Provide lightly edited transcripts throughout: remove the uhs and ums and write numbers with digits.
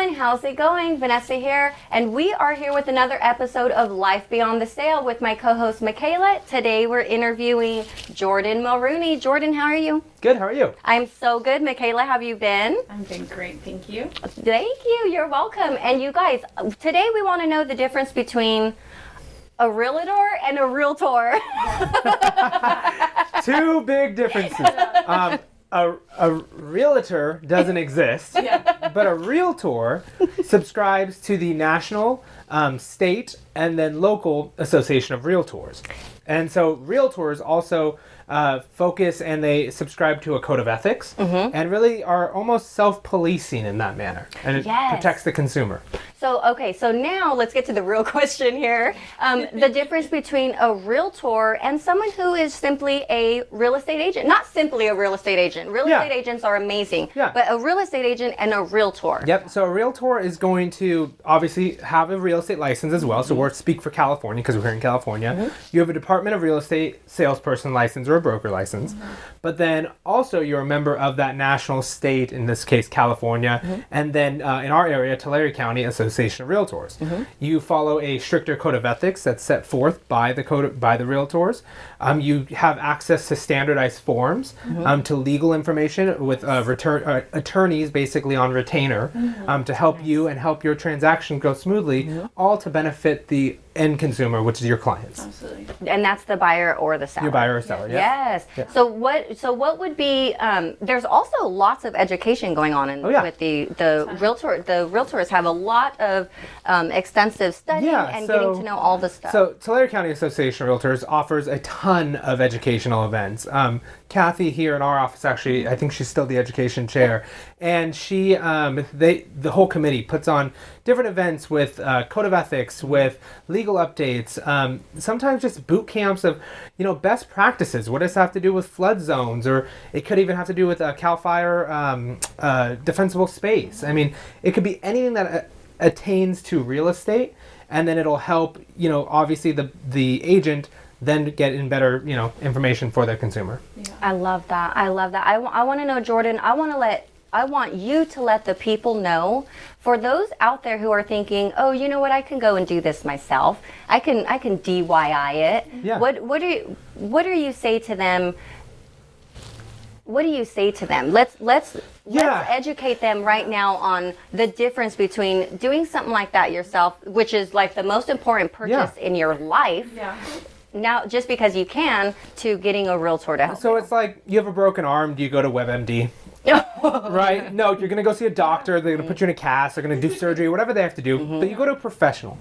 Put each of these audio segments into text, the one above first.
everyone, how's it going? Vanessa here, and we are here with another episode of Life Beyond the Sale with my co-host Mikayla. Today we're interviewing Jordan Mulrooney. Jordan, how are you? Good, how are you? I'm so good. Mikayla, how have you been? I'm doing great, thank you. Thank you, you're welcome. And you guys, today we want to know the difference between a realtor and a realtor. Two big differences. A realtor doesn't exist, but a realtor subscribes to the national, state, and then local association of realtors. And so realtors also focus and they subscribe to a code of ethics and really are almost self-policing in that manner. And it protects the consumer. So, okay, so now let's get to the real question here. The difference between a realtor and someone who is simply a real estate agent. Not simply a real estate agent. Real estate agents are amazing. But a real estate agent and a realtor. Yep, so a realtor is going to obviously have a real estate license as well. So we're speak for California because we're here in California. You have a Department of Real Estate salesperson license or a broker license. But then also you're a member of that national state, in this case California, and then in our area, Tulare County Association of Realtors. You follow a stricter code of ethics that's set forth by the realtors. You have access to standardized forms, to legal information with attorneys basically on retainer to help you and help your transaction go smoothly, all to benefit the end consumer, which is your clients. Absolutely. And that's the buyer or the seller. Your buyer or seller, Yes. So what would be, there's also lots of education going on with the realtor. The realtors have a lot of extensive studying and getting to know all the stuff. So Tulare County Association of Realtors offers a ton of educational events. Kathy here in our office, actually, I think she's still the education chair, and she, the whole committee puts on different events with code of ethics, with legal updates, sometimes just boot camps of, best practices. What does it have to do with flood zones, or it could even have to do with CAL FIRE defensible space. I mean, it could be anything that attains to real estate, and then it'll help, obviously the agent then get in better, information for their consumer. I love that. I want to know, Jordan, I want you to let the people know, for those out there who are thinking, oh, you know what, I can go and do this myself. I can DIY it. Yeah. What do you say to them? What do you say to them? Let's educate them right now on the difference between doing something like that yourself, which is like the most important purchase in your life. Now, just because you can, to getting a realtor to help. So it's like you have a broken arm, do you go to WebMD? Right? No, you're going to go see a doctor. They're going to put you in a cast. They're going to do surgery, whatever they have to do. But you go to a professional.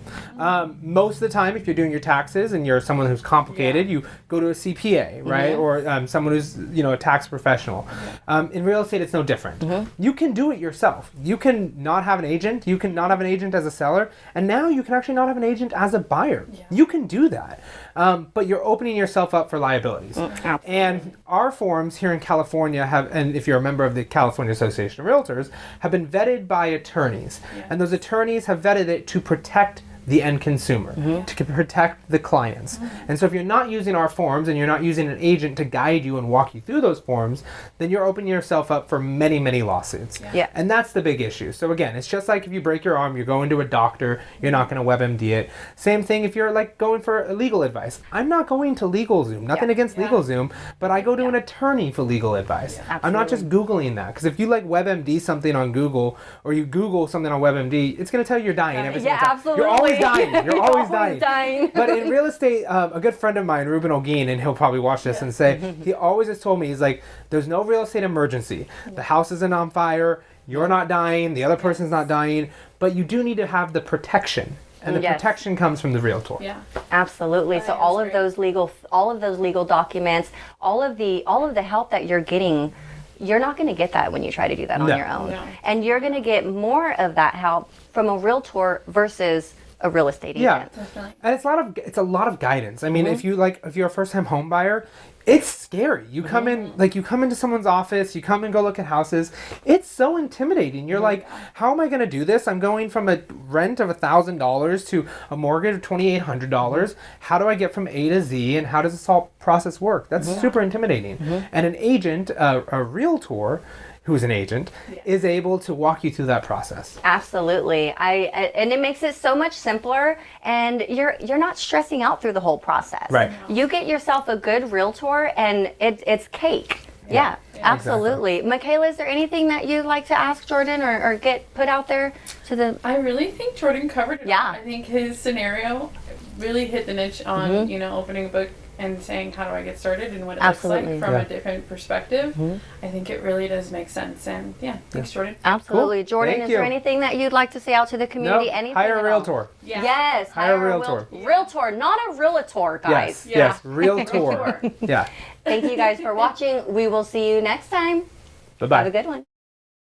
Most of the time, if you're doing your taxes and you're someone who's complicated, you go to a CPA, right? Or someone who's, a tax professional. In real estate, it's no different. You can do it yourself. You can not have an agent. You can not have an agent as a seller. And now you can actually not have an agent as a buyer. You can do that. But you're opening yourself up for liabilities. And our forms here in California have, and if you're a member of the California Association of Realtors, have been vetted by attorneys. And those attorneys have vetted it to protect the end consumer, to protect the clients. And so if you're not using our forms and you're not using an agent to guide you and walk you through those forms, then you're opening yourself up for many, many lawsuits. And that's the big issue. So again, it's just like if you break your arm, you're going to a doctor, you're not going to WebMD it. Same thing if you're like going for legal advice. I'm not going to LegalZoom, nothing against LegalZoom, but I go to an attorney for legal advice. I'm not just Googling that, because if you like WebMD something on Google, or you Google something on WebMD, it's going to tell you you're dying every single time. Absolutely. You're always dying. You're always dying. But in real estate, a good friend of mine, Ruben O'Gean, and he'll probably watch this and say, he always has told me, he's like, there's no real estate emergency. The house isn't on fire. You're not dying. The other person's not dying. But you do need to have the protection. And the protection comes from the realtor. Absolutely. So all of those legal documents, all of the help that you're getting, you're not going to get that when you try to do that on your own. And you're going to get more of that help from a realtor versus a real estate agent. Definitely. And it's a lot of guidance. I mean, if you're a first time home buyer, it's scary. You come in, you come into someone's office, you come and go look at houses. It's so intimidating. You're like, how am I going to do this? I'm going from a rent of $1,000 to a mortgage of $2,800. How do I get from A to Z, and how does this whole process work? That's super intimidating. And an agent, a realtor, who's an agent, is able to walk you through that process. Absolutely. And it makes it so much simpler, and you're not stressing out through the whole process. Right. You get yourself a good realtor and it's cake. Yeah, absolutely. Exactly. Mikayla, is there anything that you'd like to ask Jordan or get put out there to the... I really think Jordan covered it. Yeah. I think his scenario really hit the niche on, you know, opening a book and saying, how do I get started and what it looks like from a different perspective. I think it really does make sense. And thanks, Jordan. Absolutely. Cool. Jordan, is there anything that you'd like to say out to the community? Nope. Anything? Hire a realtor. Yeah. Yes. Hire a realtor. Realtor, not a realtor, guys. Yes, realtor. Yeah. Thank you guys for watching. We will see you next time. Bye-bye. Have a good one.